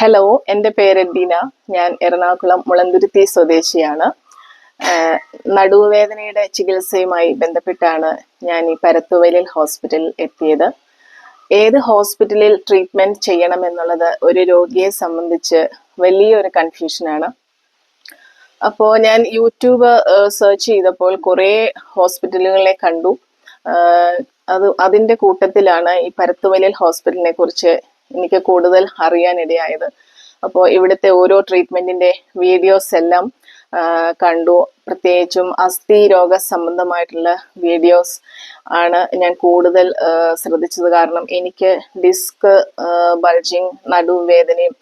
Hello, എൻ്റെ പേര് ഡീന. ഞാൻ എറണാകുളം മുളന്തുരുത്തി സ്വദേശിയാണ്. നടുവേദനയുടെ ചികിത്സയുമായി ബന്ധപ്പെട്ടാണ് ഞാൻ ഈ പരത്തുവയലിൽ ഹോസ്പിറ്റലിൽ എത്തിയത്. ഏത് ഹോസ്പിറ്റലിൽ ട്രീറ്റ്മെന്റ് ചെയ്യണം എന്നുള്ളത് ഒരു രോഗിയെ സംബന്ധിച്ച് വലിയൊരു കൺഫ്യൂഷനാണ്. അപ്പോൾ ഞാൻ യൂട്യൂബ് സെർച്ച് ചെയ്തപ്പോൾ കുറേ ഹോസ്പിറ്റലുകളെ കണ്ടു. അതിൻ്റെ കൂട്ടത്തിലാണ് ഈ പരത്തുവയലിൽ ഹോസ്പിറ്റലിനെ കുറിച്ച് എനിക്ക് കൂടുതൽ അറിയാനിടയായത്. അപ്പോൾ ഇവിടുത്തെ ഓരോ ട്രീറ്റ്മെന്റിന്റെ വീഡിയോസ് എല്ലാം കണ്ടു. പ്രത്യേകിച്ചും അസ്ഥി രോഗ സംബന്ധമായിട്ടുള്ള വീഡിയോസ് ആണ് ഞാൻ കൂടുതൽ ശ്രദ്ധിച്ചത്. കാരണം എനിക്ക് ഡിസ്ക് ബൾജിങ്, നടുവേദനയും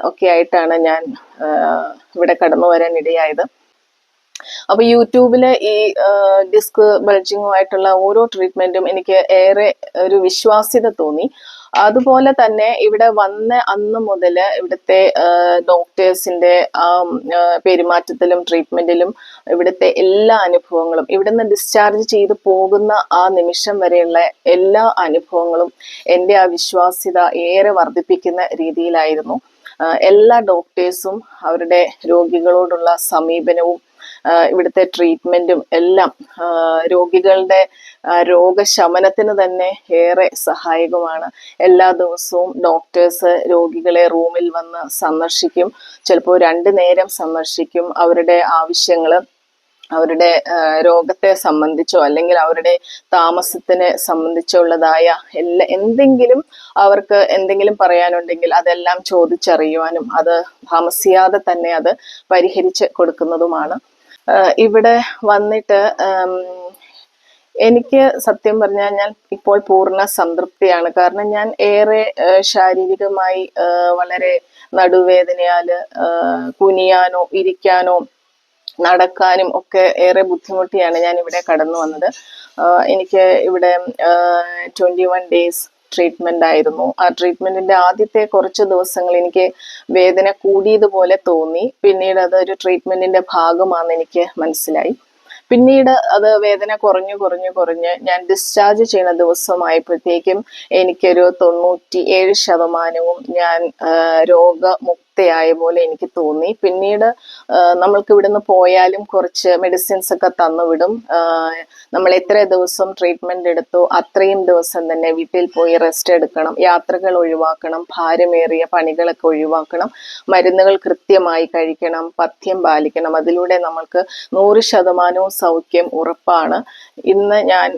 ഒക്കെ ആയിട്ടാണ് ഞാൻ ഇവിടെ കടന്നു വരാൻ ഇടയായത്. അപ്പൊ യൂട്യൂബില് ഈ ഡിസ്ക് ബൾജിങ്ങുമായിട്ടുള്ള ഓരോ ട്രീറ്റ്മെന്റും എനിക്ക് ഏറെ ഒരു വിശ്വാസ്യത തോന്നി. അതുപോലെ തന്നെ ഇവിടെ വന്ന അന്ന് മുതൽ ഇവിടുത്തെ ഡോക്ടേഴ്സിന്റെ ആ പെരുമാറ്റത്തിലും ട്രീറ്റ്മെന്റിലും ഇവിടുത്തെ എല്ലാ അനുഭവങ്ങളും, ഇവിടുന്ന് ഡിസ്ചാർജ് ചെയ്ത് പോകുന്ന ആ നിമിഷം വരെയുള്ള എല്ലാ അനുഭവങ്ങളും എൻ്റെ ആ വിശ്വാസ്യത ഏറെ വർദ്ധിപ്പിക്കുന്ന രീതിയിലായിരുന്നു. എല്ലാ ഡോക്ടേഴ്സും അവരുടെ രോഗികളോടുള്ള സമീപനവും ഇവിടുത്തെ ട്രീറ്റ്മെന്റും എല്ലാം രോഗികളുടെ രോഗശമനത്തിന് തന്നെ ഏറെ സഹായകമാണ്. എല്ലാ ദിവസവും ഡോക്ടേഴ്സ് രോഗികളെ റൂമിൽ വന്ന് സന്ദർശിക്കും. ചിലപ്പോൾ 2 നേരം സന്ദർശിക്കും. അവരുടെ ആവശ്യങ്ങൾ, അവരുടെ രോഗത്തെ സംബന്ധിച്ചോ അല്ലെങ്കിൽ അവരുടെ താമസത്തിനെ സംബന്ധിച്ചോ ഉള്ളതായ എന്തെങ്കിലും അവർക്ക് എന്തെങ്കിലും പറയാനുണ്ടെങ്കിൽ അതെല്ലാം ചോദിച്ചറിയുവാനും അത് താമസിയാതെ തന്നെ അത് പരിഹരിച്ച് കൊടുക്കുന്നതുമാണ്. ഇവിടെ വന്നിട്ട് എനിക്ക് സത്യം പറഞ്ഞാൽ ഞാൻ ഇപ്പോൾ പൂർണ്ണ സംതൃപ്തിയാണ്. കാരണം ഞാൻ ഏറെ ശാരീരികമായി വളരെ നടുവേദനയാല് കുനിയാനോ ഇരിക്കാനോ നടക്കാനും ഒക്കെ ഏറെ ബുദ്ധിമുട്ടിയാണ് ഞാൻ ഇവിടെ കടന്നു വന്നത്. എനിക്ക് ഇവിടെ 21 days ട്രീറ്റ്മെന്റ് ആയിരുന്നു. ആ ട്രീറ്റ്മെന്റിന്റെ ആദ്യത്തെ കുറച്ച് ദിവസങ്ങൾ എനിക്ക് വേദന കൂടിയതുപോലെ തോന്നി. പിന്നീട് അതൊരു ട്രീറ്റ്മെന്റിന്റെ ഭാഗമാണെന്ന് എനിക്ക് മനസ്സിലായി. പിന്നീട് അത് വേദന കുറഞ്ഞ് ഞാൻ ഡിസ്ചാർജ് ചെയ്യുന്ന ദിവസമായപ്പോഴത്തേക്കും എനിക്കൊരു 97% ഞാൻ രോഗമുക്തയായ പോലെ എനിക്ക് തോന്നി. പിന്നീട് നമ്മൾക്ക് ഇവിടുന്ന് പോയാലും കുറച്ച് മെഡിസിൻസ് ഒക്കെ തന്നുവിടും. നമ്മൾ എത്ര ദിവസം ട്രീറ്റ്മെന്റ് എടുത്തു അത്രയും ദിവസം തന്നെ വീട്ടിൽ പോയി റെസ്റ്റ് എടുക്കണം, യാത്രകൾ ഒഴിവാക്കണം, ഭാരമേറിയ പണികളൊക്കെ ഒഴിവാക്കണം, മരുന്നുകൾ കൃത്യമായി കഴിക്കണം, പഥ്യം പാലിക്കണം. അതിലൂടെ നമ്മൾക്ക് 100% സൗഖ്യം ഉറപ്പാണ്. ഇന്ന് ഞാൻ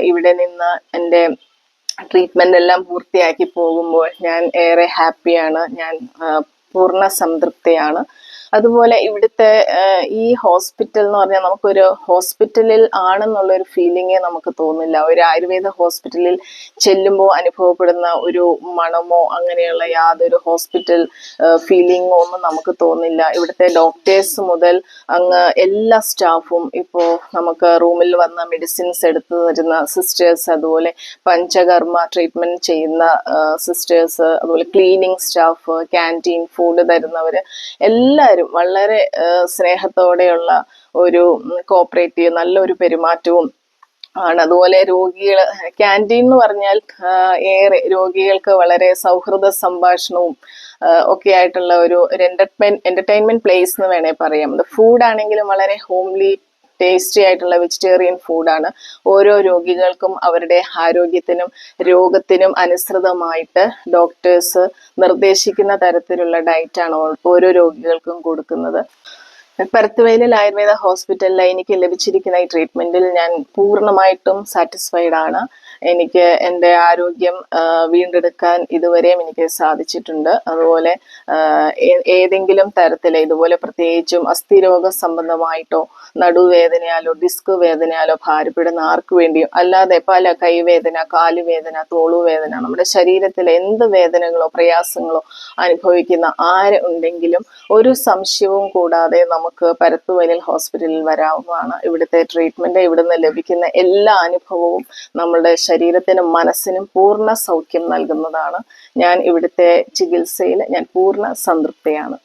ഇവിടെ നിന്ന് എൻ്റെ ട്രീറ്റ്മെന്റ് എല്ലാം പൂർത്തിയാക്കി പോകുമ്പോൾ ഞാൻ ഏറെ ഹാപ്പിയാണ്. ഞാൻ പൂർണ്ണ സംതൃപ്തിയാണ്. അതുപോലെ ഇവിടുത്തെ ഈ ഹോസ്പിറ്റൽ എന്ന് പറഞ്ഞാൽ നമുക്കൊരു ഹോസ്പിറ്റലിൽ ആണെന്നുള്ളൊരു ഫീലിംഗേ നമുക്ക് തോന്നില്ല. ഒരു ആയുർവേദ ഹോസ്പിറ്റലിൽ ചെല്ലുമ്പോൾ അനുഭവപ്പെടുന്ന ഒരു മണമോ അങ്ങനെയുള്ള യാതൊരു ഹോസ്പിറ്റൽ ഫീലിംഗോ ഒന്നും നമുക്ക് തോന്നില്ല. ഇവിടുത്തെ ഡോക്ടേഴ്സ് മുതൽ അങ്ങ് എല്ലാ സ്റ്റാഫും, ഇപ്പോൾ നമുക്ക് റൂമിൽ വന്ന മെഡിസിൻസ് എടുത്തു തരുന്ന സിസ്റ്റേഴ്സ്, അതുപോലെ പഞ്ചകർമ്മ ട്രീറ്റ്മെന്റ് ചെയ്യുന്ന സിസ്റ്റേഴ്സ്, അതുപോലെ ക്ലീനിങ് സ്റ്റാഫ്, ക്യാൻറ്റീൻ ഫുഡ് തരുന്നവര് എല്ലാവരും വളരെ സ്നേഹത്തോടെയുള്ള ഒരു കോപ്പറേറ്റീവ് നല്ലൊരു പെരുമാറ്റവും ആണ്. അതുപോലെ രോഗികൾ, ക്യാൻറ്റീൻ എന്ന് പറഞ്ഞാൽ ഏറെ രോഗികൾക്ക് വളരെ സൗഹൃദ സംഭാഷണവും ഒക്കെ ആയിട്ടുള്ള ഒരു എന്റർടൈൻമെന്റ് പ്ലേസ് എന്ന് വേണേൽ പറയാം. ഫുഡ് ആണെങ്കിലും വളരെ ഹോംലി ടേസ്റ്റി ആയിട്ടുള്ള വെജിറ്റേറിയൻ ഫുഡാണ്. ഓരോ രോഗികൾക്കും അവരുടെ ആരോഗ്യത്തിനും രോഗത്തിനും അനുസൃതമായിട്ട് ഡോക്ടേഴ്സ് നിർദ്ദേശിക്കുന്ന തരത്തിലുള്ള ഡയറ്റാണ് ഓരോ രോഗികൾക്കും കൊടുക്കുന്നത്. പരത്തുവയലിൽ ആയുർവേദ ഹോസ്പിറ്റലിൽ എനിക്ക് ലഭിച്ചിരിക്കുന്ന ഈ ട്രീറ്റ്മെന്റിൽ ഞാൻ പൂർണ്ണമായിട്ടും സാറ്റിസ്ഫൈഡ് ആണ്. എനിക്ക് എൻ്റെ ആരോഗ്യം വീണ്ടെടുക്കാൻ ഇതുവരെയും എനിക്ക് സാധിച്ചിട്ടുണ്ട്. അതുപോലെ ഏതെങ്കിലും തരത്തിൽ ഇതുപോലെ പ്രത്യേകിച്ചും അസ്ഥിരോഗ സംബന്ധമായിട്ടോ നടുവേദനയാലോ ഡിസ്ക് വേദനയാലോ ഭാരപ്പെടുന്ന ആർക്കു വേണ്ടിയും അല്ലാതെ പല കൈവേദന, കാലുവേദന, തോളുവേദന, നമ്മുടെ ശരീരത്തിലെ എന്ത് വേദനകളോ പ്രയാസങ്ങളോ അനുഭവിക്കുന്ന ആര് ഉണ്ടെങ്കിലും ഒരു സംശയവും കൂടാതെ നമുക്ക് പരത്തുവയലിൽ ഹോസ്പിറ്റലിൽ വരാവുന്നതാണ്. ഇവിടുത്തെ ട്രീറ്റ്മെന്റ്, ഇവിടുന്ന് ലഭിക്കുന്ന എല്ലാ അനുഭവവും നമ്മളുടെ ശരീരത്തിനും മനസ്സിനും പൂർണ്ണ സൗഖ്യം നൽകുന്നതാണ്. ഞാൻ ഇവിടുത്തെ ചികിത്സയിൽ ഞാൻ പൂർണ്ണ സംതൃപ്തിയാണ്.